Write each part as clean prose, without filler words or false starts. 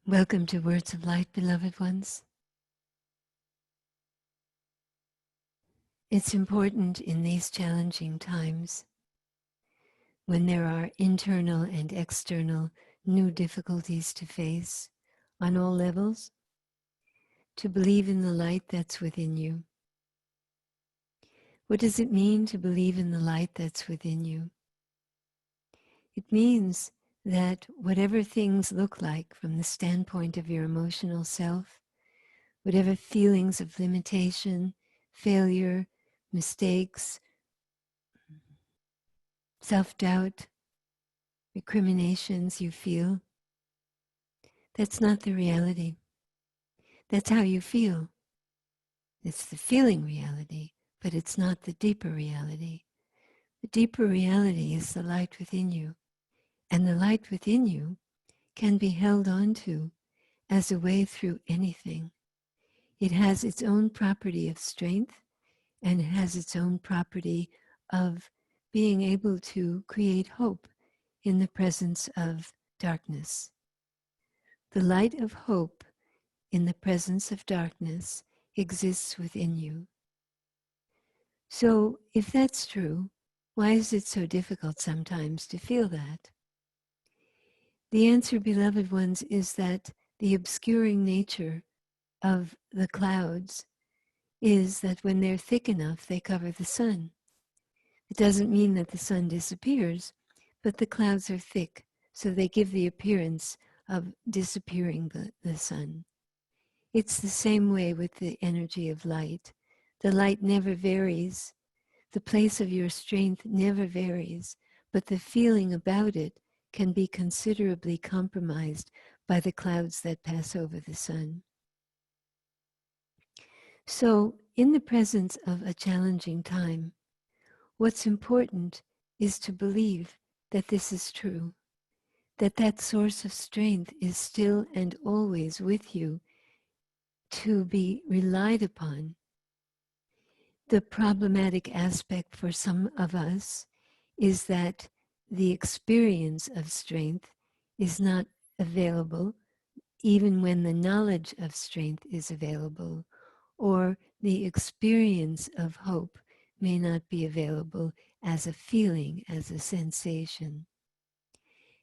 Welcome to Words of Light, beloved ones. It's important in these challenging times, when there are internal and external new difficulties to face on all levels, to believe in the light that's within you. What does it mean to believe in the light that's within you? It means that whatever things look like from the standpoint of your emotional self, whatever feelings of limitation, failure, mistakes, self-doubt, recriminations you feel, that's not the reality. That's how you feel. It's the feeling reality, but it's not the deeper reality. The deeper reality is the light within you, and the light within you can be held onto as a way through anything. It has its own property of strength, and it has its own property of being able to create hope in the presence of darkness. The light of hope in the presence of darkness exists within you. So if that's true, why is it so difficult sometimes to feel that? The answer, beloved ones, is that the obscuring nature of the clouds is that when they're thick enough, they cover the sun. It doesn't mean that the sun disappears, but the clouds are thick, so they give the appearance of disappearing the sun. It's the same way with the energy of light. The light never varies. The place of your strength never varies, but the feeling about it can be considerably compromised by the clouds that pass over the sun. So, in the presence of a challenging time, what's important is to believe that this is true, that that source of strength is still and always with you to be relied upon. The problematic aspect for some of us is that the experience of strength is not available even when the knowledge of strength is available, or the experience of hope may not be available as a feeling, as a sensation.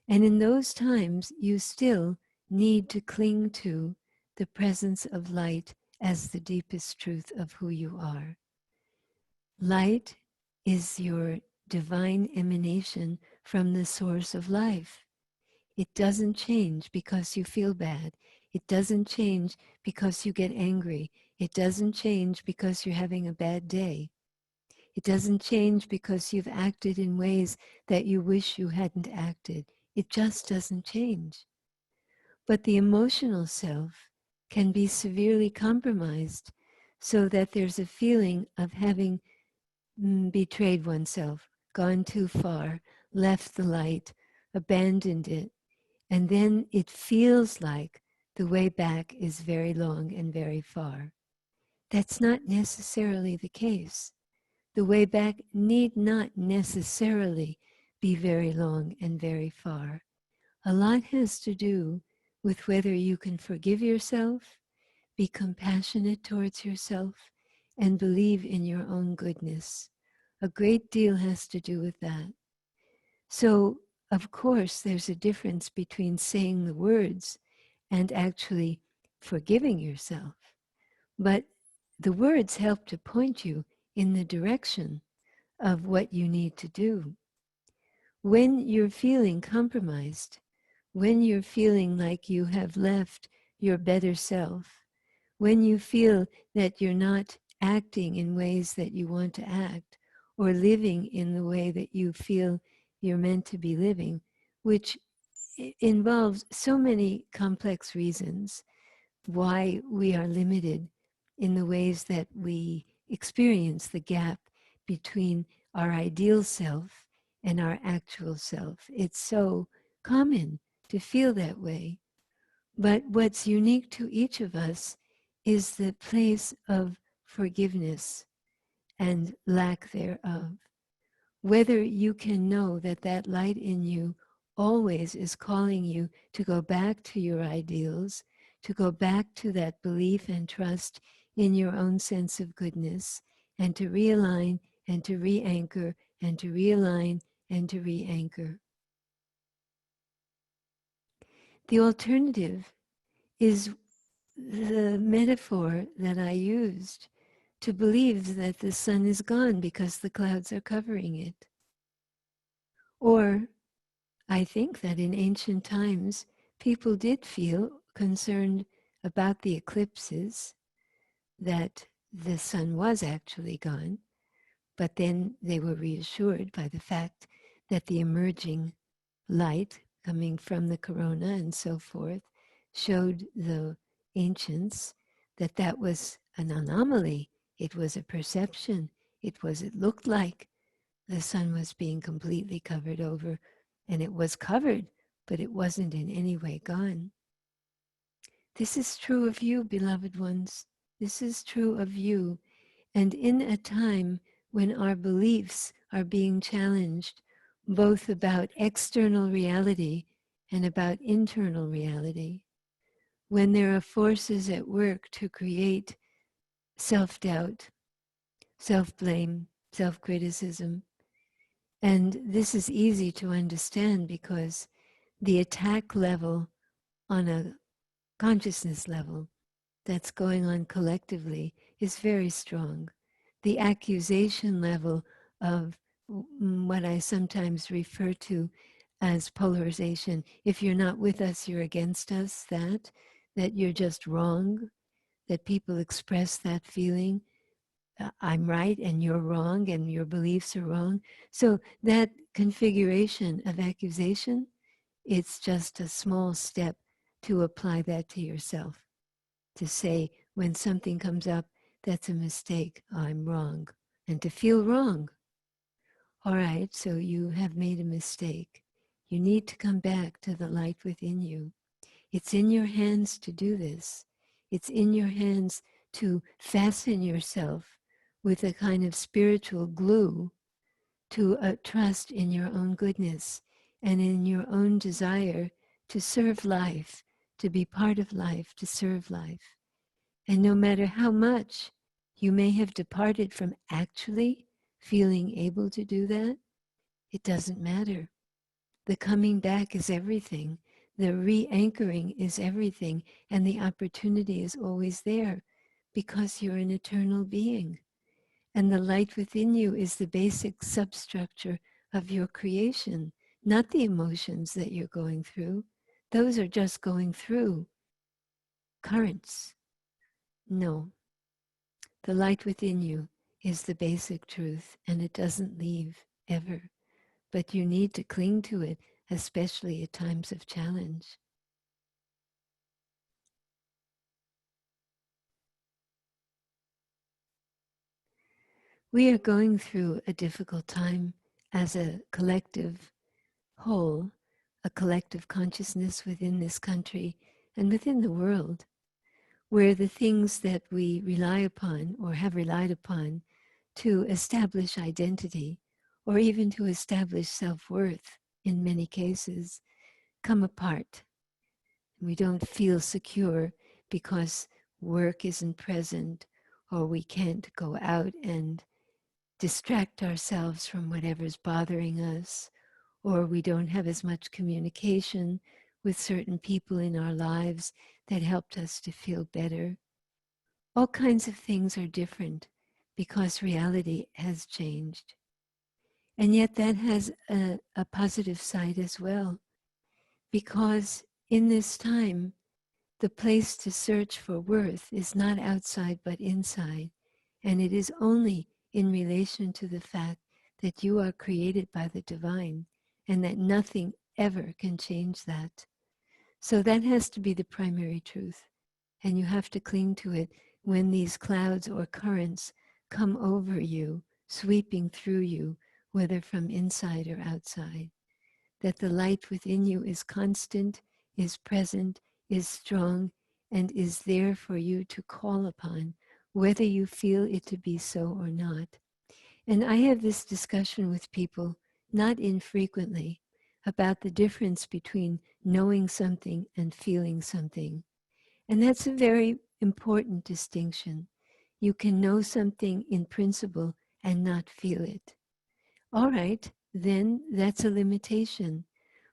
And in those times, you still need to cling to the presence of light as the deepest truth of who you are. Light is your divine emanation from the source of life. It doesn't change because you feel bad. It doesn't change because you get angry. It doesn't change because you're having a bad day. It doesn't change because you've acted in ways that you wish you hadn't acted. It just doesn't change. But the emotional self can be severely compromised so that there's a feeling of having betrayed oneself, gone too far, left the light, abandoned it, and then it feels like the way back is very long and very far. That's not necessarily the case. The way back need not necessarily be very long and very far. A lot has to do with whether you can forgive yourself, be compassionate towards yourself, and believe in your own goodness. A great deal has to do with that. So, of course, there's a difference between saying the words and actually forgiving yourself. But the words help to point you in the direction of what you need to do. When you're feeling compromised, when you're feeling like you have left your better self, when you feel that you're not acting in ways that you want to act, or living in the way that you feel you're meant to be living, which involves so many complex reasons why we are limited in the ways that we experience the gap between our ideal self and our actual self. It's so common to feel that way. But what's unique to each of us is the place of forgiveness and lack thereof. Whether you can know that that light in you always is calling you to go back to your ideals, to go back to that belief and trust in your own sense of goodness, and to realign and to re-anchor and to realign and to re-anchor. The alternative is the metaphor that I used, to believe that the sun is gone because the clouds are covering it. Or I think that in ancient times, people did feel concerned about the eclipses, that the sun was actually gone, but then they were reassured by the fact that the emerging light coming from the corona and so forth showed the ancients that that was an anomaly. It was a perception. It looked like the sun was being completely covered over, and it was covered, but it wasn't in any way gone. This is true of you, beloved ones. This is true of you. And in a time when our beliefs are being challenged, both about external reality and about internal reality, when there are forces at work to create self-doubt, self-blame, self-criticism, and this is easy to understand because the attack level on a consciousness level that's going on collectively is very strong. The accusation level of what I sometimes refer to as polarization, if you're not with us, you're against us, that you're just wrong, that people express that feeling, I'm right and you're wrong and your beliefs are wrong. So that configuration of accusation, it's just a small step to apply that to yourself, to say when something comes up, that's a mistake, I'm wrong, and to feel wrong. All right, so you have made a mistake. You need to come back to the light within you. It's in your hands to do this. It's in your hands to fasten yourself with a kind of spiritual glue to trust in your own goodness and in your own desire to serve life, to be part of life, to serve life. And no matter how much you may have departed from actually feeling able to do that, it doesn't matter. The coming back is everything. The re-anchoring is everything. And the opportunity is always there because you're an eternal being. And the light within you is the basic substructure of your creation, not the emotions that you're going through. Those are just going through currents. No, the light within you is the basic truth, and it doesn't leave ever. But you need to cling to it, especially at times of challenge. We are going through a difficult time as a collective whole, a collective consciousness within this country and within the world, where the things that we rely upon or have relied upon to establish identity or even to establish self-worth in many cases come apart. We don't feel secure because work isn't present or we can't go out and distract ourselves from whatever's bothering us, or we don't have as much communication with certain people in our lives that helped us to feel better. All kinds of things are different because reality has changed. And yet that has a positive side as well, because in this time, the place to search for worth is not outside but inside, and it is only in relation to the fact that you are created by the divine and that nothing ever can change that. So that has to be the primary truth, and you have to cling to it when these clouds or currents come over you, sweeping through you, whether from inside or outside. That the light within you is constant, is present, is strong, and is there for you to call upon, whether you feel it to be so or not. And I have this discussion with people, not infrequently. about the difference between knowing something and feeling something. And that's a very important distinction. You can know something in principle and not feel it. All right, then that's a limitation.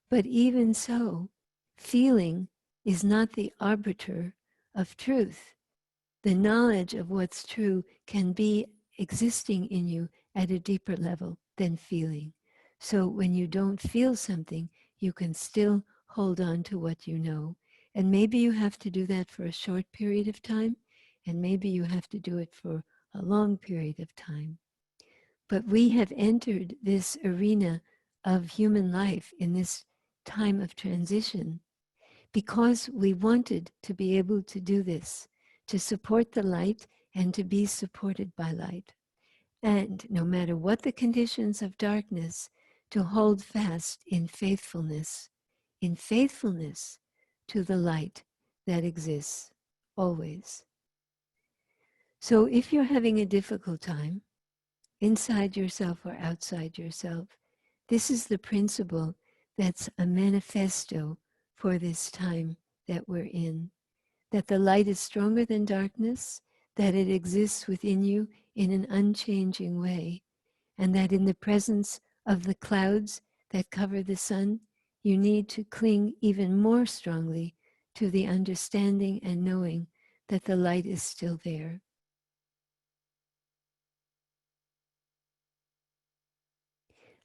But even so, feeling is not the arbiter of truth. The knowledge of what's true can be existing in you at a deeper level than feeling. So when you don't feel something, you can still hold on to what you know. And maybe you have to do that for a short period of time, and maybe you have to do it for a long period of time. But we have entered this arena of human life in this time of transition because we wanted to be able to do this, to support the light and to be supported by light. And no matter what the conditions of darkness, to hold fast in faithfulness to the light that exists always. So if you're having a difficult time, inside yourself or outside yourself, this is the principle that's a manifesto for this time that we're in. That the light is stronger than darkness, that it exists within you in an unchanging way, and that in the presence of the clouds that cover the sun, you need to cling even more strongly to the understanding and knowing that the light is still there.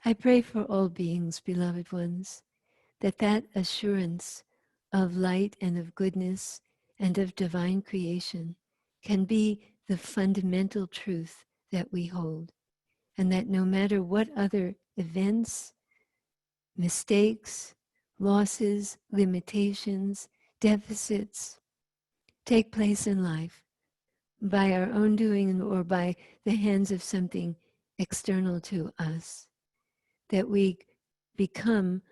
I pray for all beings, beloved ones, that that assurance of light and of goodness and of divine creation can be the fundamental truth that we hold, and that no matter what other events, mistakes, losses, limitations, deficits take place in life by our own doing or by the hands of something external to us, that we become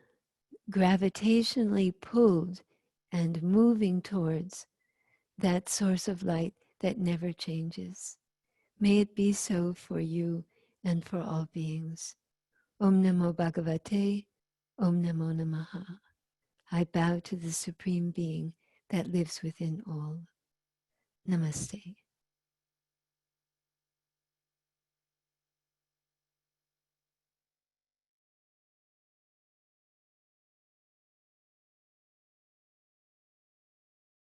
gravitationally pulled and moving towards that source of light that never changes. May it be so for you and for all beings. Om Namo Bhagavate, Om Namo Namaha. I bow to the Supreme Being that lives within all. Namaste.